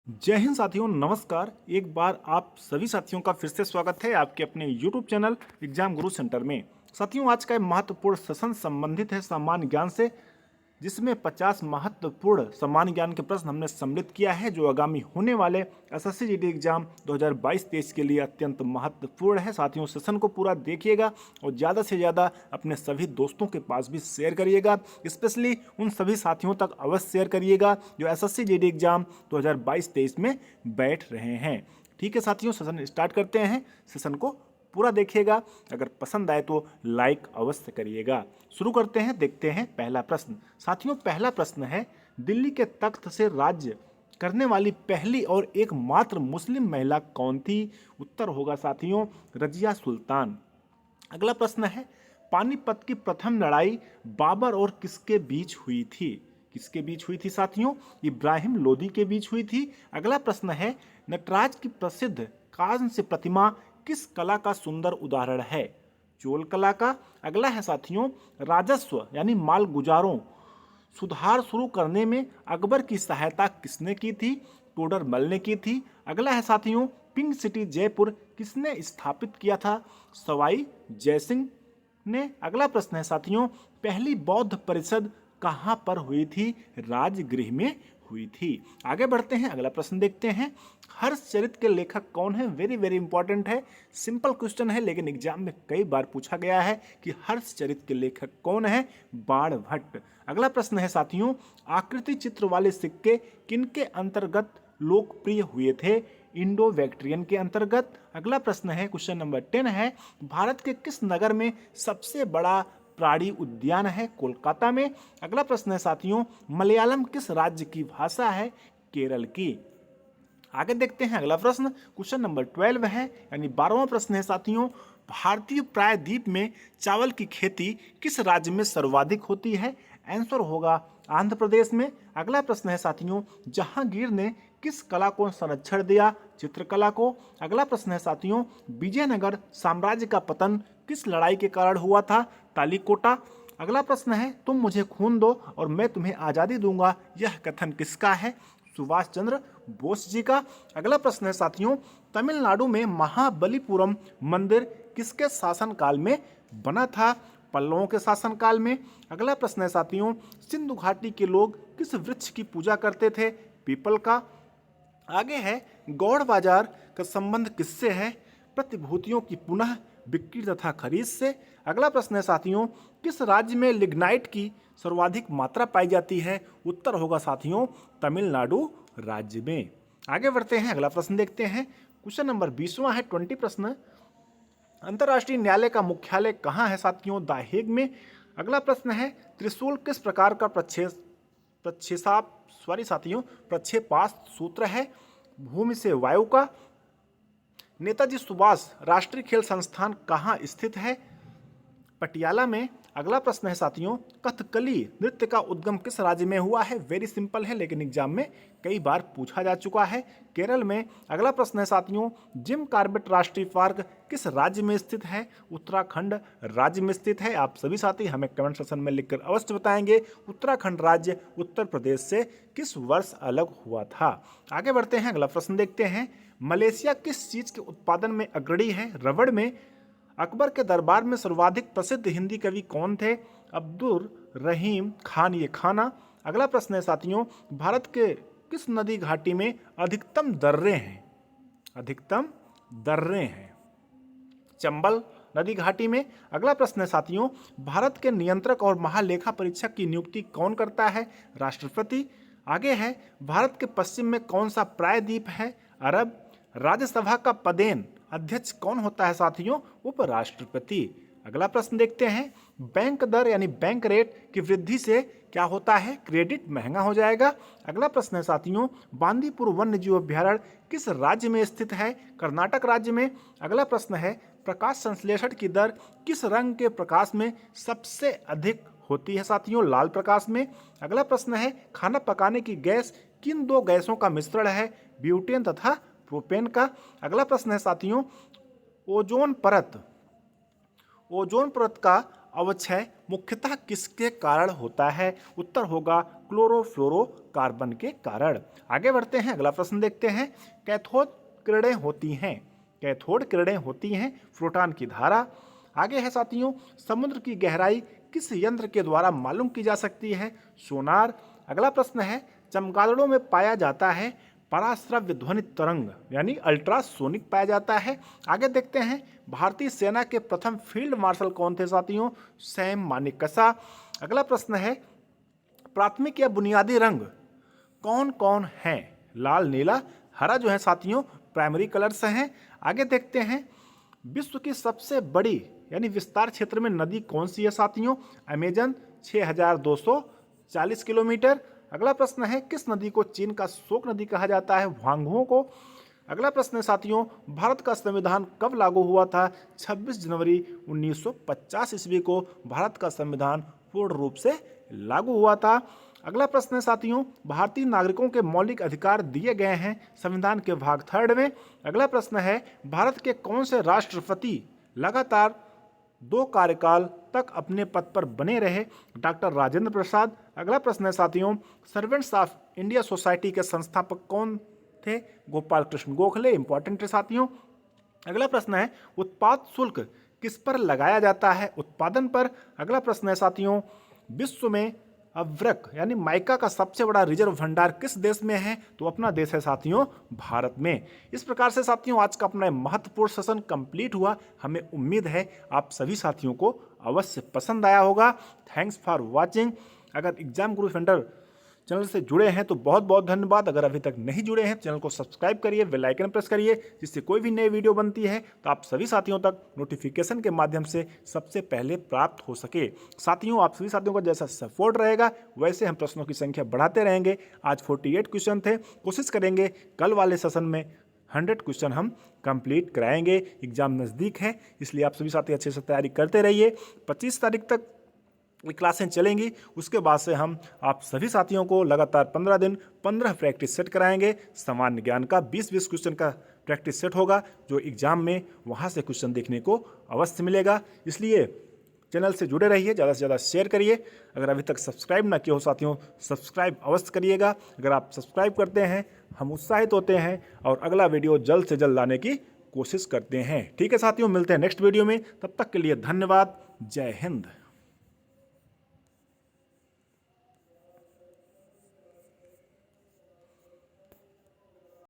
जय हिंद साथियों, नमस्कार। एक बार आप सभी साथियों का फिर से स्वागत है आपके अपने YouTube चैनल एग्जाम गुरु सेंटर में। साथियों, आज का ये महत्वपूर्ण सेशन संबंधित है सामान्य ज्ञान से, जिसमें 50 महत्वपूर्ण सामान्य ज्ञान के प्रश्न हमने सम्मिलित किया है, जो आगामी होने वाले एसएससी जीडी एग्जाम 2022-23 के लिए अत्यंत महत्वपूर्ण है। साथियों, सेशन को पूरा देखिएगा और ज़्यादा से ज़्यादा अपने सभी दोस्तों के पास भी शेयर करिएगा। स्पेशली उन सभी साथियों तक अवश्य शेयर करिएगा जो एसएससी जीडी एग्जाम 2022-23 में बैठ रहे हैं। ठीक है साथियों, सेशन स्टार्ट करते हैं। सेशन को पूरा देखिएगा, अगर पसंद आए तो लाइक अवश्य करिएगा। शुरू करते हैं, देखते हैं पहला प्रश्न। साथियों, पहला प्रश्न है, दिल्ली के तख्त से राज्य करने वाली पहली और एकमात्र मुस्लिम महिला कौन थी? उत्तर होगा साथियों रजिया सुल्तान। अगला प्रश्न है, पानीपत की प्रथम लड़ाई बाबर और किसके बीच हुई थी? किसके बीच हुई थी साथियों? इब्राहिम लोदी के बीच हुई थी। अगला प्रश्न है, नटराज की प्रसिद्ध कांस्य प्रतिमा किस कला का सुंदर उदाहरण है? चोल कला का। अगला है साथियों, राजस्व यानी माल गुजारों सुधार शुरू करने में अकबर की सहायता किसने की थी? टोडरमल ने की थी। अगला है साथियों, पिंक सिटी जयपुर किसने स्थापित किया था? सवाई जयसिंह ने। अगला प्रश्न है साथियों, पहली बौद्ध परिषद कहाँ पर हुई थी? राजगृह में हुई थी। आगे बढ़ते हैं, अगला प्रश्न देखते हैं। हर्षचरित के लेखक कौन है? वेरी वेरी इंपॉर्टेंट है, सिंपल क्वेश्चन है, लेकिन एग्जाम में कई बार पूछा गया है कि हर्षचरित के लेखक कौन है? बाणभट्ट। अगला प्रश्न है साथियों, आकृति चित्र वाले सिक्के किनके अंतर्गत लोकप्रिय हुए थे? इंडो बैक्ट्रियन के अंतर्गत। अगला प्रश्न है, क्वेश्चन नंबर 10 है, भारत के किस नगर में सबसे बड़ा प्राणी उद्यान है? कोलकाता में। अगला प्रश्न है साथियों, मलयालम किस राज्य की भाषा है? केरल की। आगे देखते हैं अगला प्रश्न, क्वेश्चन नंबर 12 है, यानी 12वां प्रश्न है साथियों, भारतीय प्रायद्वीप में चावल की खेती किस राज्य में सर्वाधिक होती है? आंसर होगा आंध्र प्रदेश में। अगला प्रश्न है साथियों, जहांगीर ने किस कला को संरक्षण दिया? चित्रकला को। अगला प्रश्न है साथियों, विजयनगर साम्राज्य का पतन किस लड़ाई के कारण हुआ था? तालीकोटा। अगला प्रश्न है, तुम मुझे खून दो और मैं तुम्हें आज़ादी दूंगा, यह कथन किसका है? सुभाष चंद्र बोस जी का। अगला प्रश्न है साथियों, तमिलनाडु में महाबलीपुरम मंदिर किसके शासनकाल में बना था? पल्लवों के शासनकाल में। अगला प्रश्न है साथियों, सिंधु घाटी के लोग किस वृक्ष की पूजा करते थे? पीपल का। आगे है, गौड़ बाजार का संबंध किससे है? प्रतिभूतियों की पुनः बिक्री तथा खरीद से। अगला प्रश्न है साथियों, किस राज्य में लिग्नाइट की सर्वाधिक मात्रा पाई जाती है? उत्तर होगा साथियों तमिलनाडु राज्य में। आगे बढ़ते हैं, अगला प्रश्न देखते हैं। क्वेश्चन नंबर 20वां है, 20 प्रश्न, अंतर्राष्ट्रीय न्यायालय का मुख्यालय कहाँ है साथियों? द हेग में। अगला प्रश्न है, त्रिशूल किस प्रकार का प्रक्षेपास्त्र सूत्र है? भूमि से वायु का। नेताजी सुभाष राष्ट्रीय खेल संस्थान कहाँ स्थित है? पटियाला में। अगला प्रश्न है साथियों, कथकली नृत्य का उद्गम किस राज्य में हुआ है? वेरी सिंपल है, लेकिन एग्जाम में कई बार पूछा जा चुका है, केरल में। अगला प्रश्न है साथियों, जिम कॉर्बेट राष्ट्रीय पार्क किस राज्य में स्थित है? उत्तराखंड राज्य में स्थित है। आप सभी साथी हमें कमेंट सेक्शन में लिखकर अवश्य बताएंगे उत्तराखंड राज्य उत्तर प्रदेश से किस वर्ष अलग हुआ था। आगे बढ़ते हैं, अगला प्रश्न देखते हैं, मलेशिया किस चीज के उत्पादन में अग्रणी है? रबड़ में। अकबर के दरबार में सर्वाधिक प्रसिद्ध हिंदी कवि कौन थे? अब्दुल रहीम खान ये खाना। अगला प्रश्न है साथियों, भारत के किस नदी घाटी में अधिकतम दर्रे हैं? अधिकतम दर्रे हैं चंबल नदी घाटी में। अगला प्रश्न है साथियों, भारत के नियंत्रक और महालेखा परीक्षक की नियुक्ति कौन करता है? राष्ट्रपति। आगे है, भारत के पश्चिम में कौन सा प्रायद्वीप है? अरब। राज्यसभा का पदेन अध्यक्ष कौन होता है साथियों? उपराष्ट्रपति। अगला प्रश्न देखते हैं, बैंक दर यानी बैंक रेट की वृद्धि से क्या होता है? क्रेडिट महंगा हो जाएगा। अगला प्रश्न है साथियों, बांदीपुर वन्य जीव अभ्यारण्य किस राज्य में स्थित है? कर्नाटक राज्य में। अगला प्रश्न है, प्रकाश संश्लेषण की दर किस रंग के प्रकाश में सबसे अधिक होती है साथियों? लाल प्रकाश में। अगला प्रश्न है, खाना पकाने की गैस किन दो गैसों का मिश्रण है? ब्यूटेन तथा प्रोपेन का। अगला प्रश्न है साथियों, ओजोन परत का अवक्षय मुख्यतः किसके कारण होता है? उत्तर होगा क्लोरोफ्लोरोकार्बन के कारण। आगे बढ़ते हैं, अगला प्रश्न देखते हैं। कैथोड किरणें होती हैं, कैथोड किरणें होती हैं प्रोटॉन की धारा। आगे है साथियों, समुद्र की गहराई किस यंत्र के द्वारा मालूम की जा सकती है? सोनार। अगला प्रश्न है, चमगादड़ों में पाया जाता है पराश्रव्य ध्वनि तरंग यानी अल्ट्रासोनिक पाया जाता है। आगे देखते हैं, भारतीय सेना के प्रथम फील्ड मार्शल कौन थे साथियों? सैम मानेकशॉ। अगला प्रश्न है, प्राथमिक या बुनियादी रंग कौन कौन हैं? लाल, नीला, हरा जो है साथियों प्राइमरी कलर्स हैं। आगे देखते हैं, विश्व की सबसे बड़ी यानी विस्तार क्षेत्र में नदी कौन सी है साथियों? Amazon 6240 kilometre. अगला प्रश्न है, किस नदी को चीन का शोक नदी कहा जाता है? हुआंगहो को। अगला प्रश्न है साथियों, भारत का संविधान कब लागू हुआ था? 26 जनवरी 1950 ईस्वी को भारत का संविधान पूर्ण रूप से लागू हुआ था। अगला प्रश्न है साथियों, भारतीय नागरिकों के मौलिक अधिकार दिए गए हैं संविधान के भाग 3 में। अगला प्रश्न है, भारत के कौन से राष्ट्रपति लगातार 2 कार्यकाल तक अपने पद पर बने रहे? डॉक्टर राजेंद्र प्रसाद। अगला प्रश्न है साथियों, सर्वेंट्स ऑफ इंडिया सोसाइटी के संस्थापक कौन थे? गोपाल कृष्ण गोखले। इंपॉर्टेंट है साथियों। अगला प्रश्न है, उत्पाद शुल्क किस पर लगाया जाता है? उत्पादन पर। अगला प्रश्न है साथियों, विश्व में अभ्रक यानी माइका का सबसे बड़ा रिजर्व भंडार किस देश में है? तो अपना देश है साथियों भारत में। इस प्रकार से साथियों आज का अपना महत्वपूर्ण सेशन कंप्लीट हुआ। हमें उम्मीद है आप सभी साथियों को अवश्य पसंद आया होगा। Thanks for watching. अगर एग्जाम गुरु सेंटर चैनल से जुड़े हैं तो बहुत बहुत धन्यवाद। अगर अभी तक नहीं जुड़े हैं चैनल को सब्सक्राइब करिए, बेल आइकन प्रेस करिए, जिससे कोई भी नई वीडियो बनती है तो आप सभी साथियों तक नोटिफिकेशन के माध्यम से सबसे पहले प्राप्त हो सके। साथियों आप सभी साथियों का जैसा सपोर्ट रहेगा वैसे हम प्रश्नों की संख्या बढ़ाते रहेंगे। आज 48 क्वेश्चन थे, कोशिश करेंगे कल वाले सेशन में 100 क्वेश्चन हम कंप्लीट कराएंगे। एग्जाम नज़दीक है इसलिए आप सभी साथी अच्छे से तैयारी करते रहिए। 25 तारीख तक क्लासें चलेंगी, उसके बाद से हम आप सभी साथियों को लगातार 15 दिन 15 प्रैक्टिस सेट कराएंगे। सामान्य ज्ञान का 20-20 क्वेश्चन का प्रैक्टिस सेट होगा जो एग्जाम में वहाँ से क्वेश्चन देखने को अवश्य मिलेगा। इसलिए चैनल से जुड़े रहिए, ज़्यादा से ज़्यादा शेयर करिए। अगर अभी तक सब्सक्राइब ना किया हो साथियों सब्सक्राइब अवश्य करिएगा। अगर आप सब्सक्राइब करते हैं हम उत्साहित होते हैं और अगला वीडियो जल्द से जल्द लाने की कोशिश करते हैं। ठीक है साथियों, मिलते हैं नेक्स्ट वीडियो में, तब तक के लिए धन्यवाद। जय हिंद।